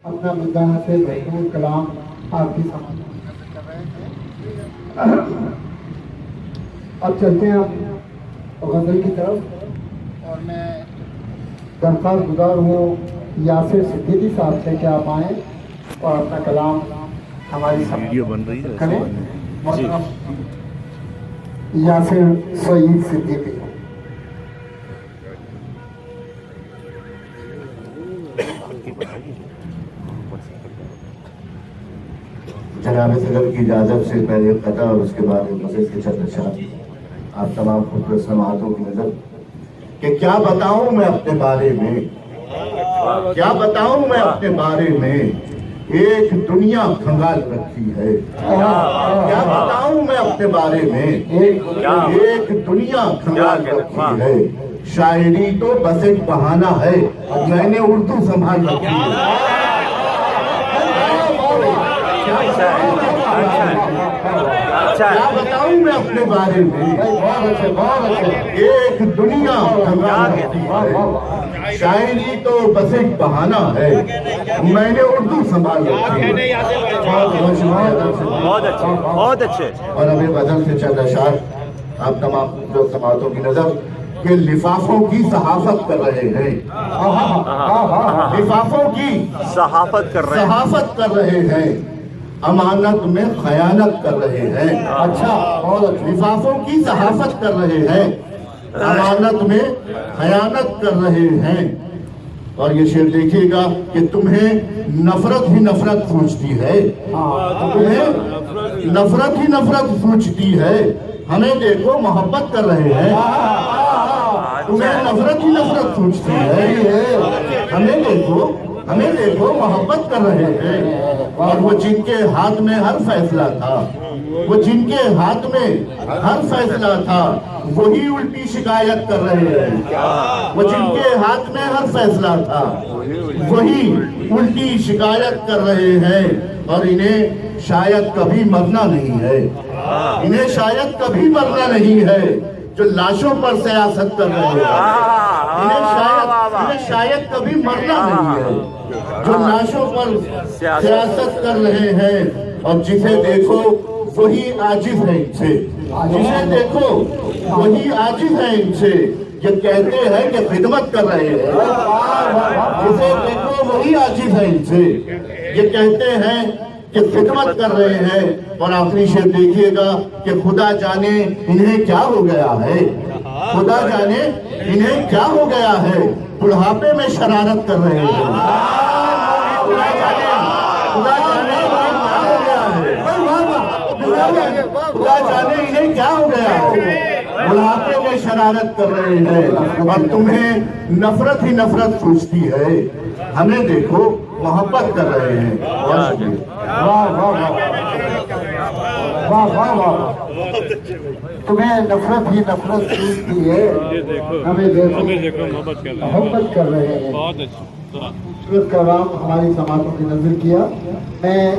اپنا مداح سے بھرپور کلام آپ کی سمجھ کر رہے ہیں۔ اب چلتے ہیں ہم غزل کی طرف، اور میں درخواست گزار ہوں یاسر صدیقی صاحب سے کہ آپ آئیں اور اپنا کلام ہماری ویڈیو بن رہی ہے کریں۔ محترم یاسر سعید صدیقی۔ جناب صدر کی اجازت سے پہلے قطع اور اس کے بعد مسجد کے چند اشعار آپ تمام خوبصورت سماعتوں کی نظر کہ کیا بتاؤں میں اپنے بارے میں، کیا بتاؤں میں اپنے بارے میں، ایک دنیا کھنگال رکھی ہے۔ کیا بتاؤں میں اپنے بارے میں، ایک دنیا کھنگال رکھی ہے۔ شاعری تو بس ایک بہانہ ہے، میں نے اردو سنبھال رکھی ہے۔ کیا بتاؤں میں اپنے بارے میں، ایک دنیا کھنگال رکھی ہے۔ شاعری تو بس ایک بہانہ ہے، میں نے اردو سنبھال رکھی ہے۔ بہت اچھے بہت اچھے۔ اور ابھی غزل سے چند اشعار آپ تمام جو سماعتوں کی نظر کہ لفافوں کی صحافت کر رہے ہیں، لفافوں کی صحافت کر رہے ہیں، صحافت کر رہے ہیں، امانت میں خیانت کر رہے ہیں۔ اچھا، اور لفافوں کی صحافت کر رہے ہیں، امانت میں خیانت کر رہے ہیں۔ اور یہ شعر دیکھیے گا کہ تمہیں نفرت ہی نفرت سوچتی ہے، تمہیں نفرت ہی نفرت سوچتی ہے، ہمیں دیکھو محبت کر رہے ہیں۔ تمہیں نفرت ہی نفرت سوچتی ہے، ہمیں دیکھو محبت کر رہے ہیں۔ اور وہ جن کے ہاتھ میں ہر فیصلہ تھا، وہ جن کے ہاتھ میں ہر فیصلہ تھا، وہی الٹی شکایت کر رہے ہیں۔ وہ جن کے ہاتھ میں ہر فیصلہ تھا، وہی الٹی شکایت کر رہے ہیں۔ اور انہیں شاید کبھی مرنا نہیں ہے، انہیں شاید کبھی مرنا نہیں ہے جو لاشوں پر سیاست کر رہے ہیں۔ انہیں شاید کبھی مرنا نہیں ہے جو لاشوں پر سیاست کر رہے ہیں۔ اور جسے دیکھو وہی عاجز ہے ان سے، جسے دیکھو وہی عاجز ہے ان سے، یہ کہتے ہیں کہ خدمت کر رہے ہیں۔ جسے دیکھو وہی عاجز ہے ان سے، یہ کہتے ہیں کہ خدمت کر رہے ہیں۔ اور آخری شعر دیکھیے گا کہ خدا جانے انہیں کیا ہو گیا ہے، خدا جانے انہیں کیا ہو گیا ہے، بڑھاپے میں شرارت کر رہے ہیں۔ خدا جانے انہیں کیا ہو گیا ہے، بڑھاپے میں شرارت کر رہے ہیں۔ اور تمہیں نفرت ہی نفرت سوچتی ہے، ہمیں دیکھو محبت کر رہے ہیں۔ بہت شکریہ۔ واہ واہ واہ، تمہیں نفرت ہی نفرت سوچتی ہے، ہمیں دیکھو محبت کر رہے ہیں۔ بہت اچھا کلام ہماری سماعتوں کی نظر کیا۔ میں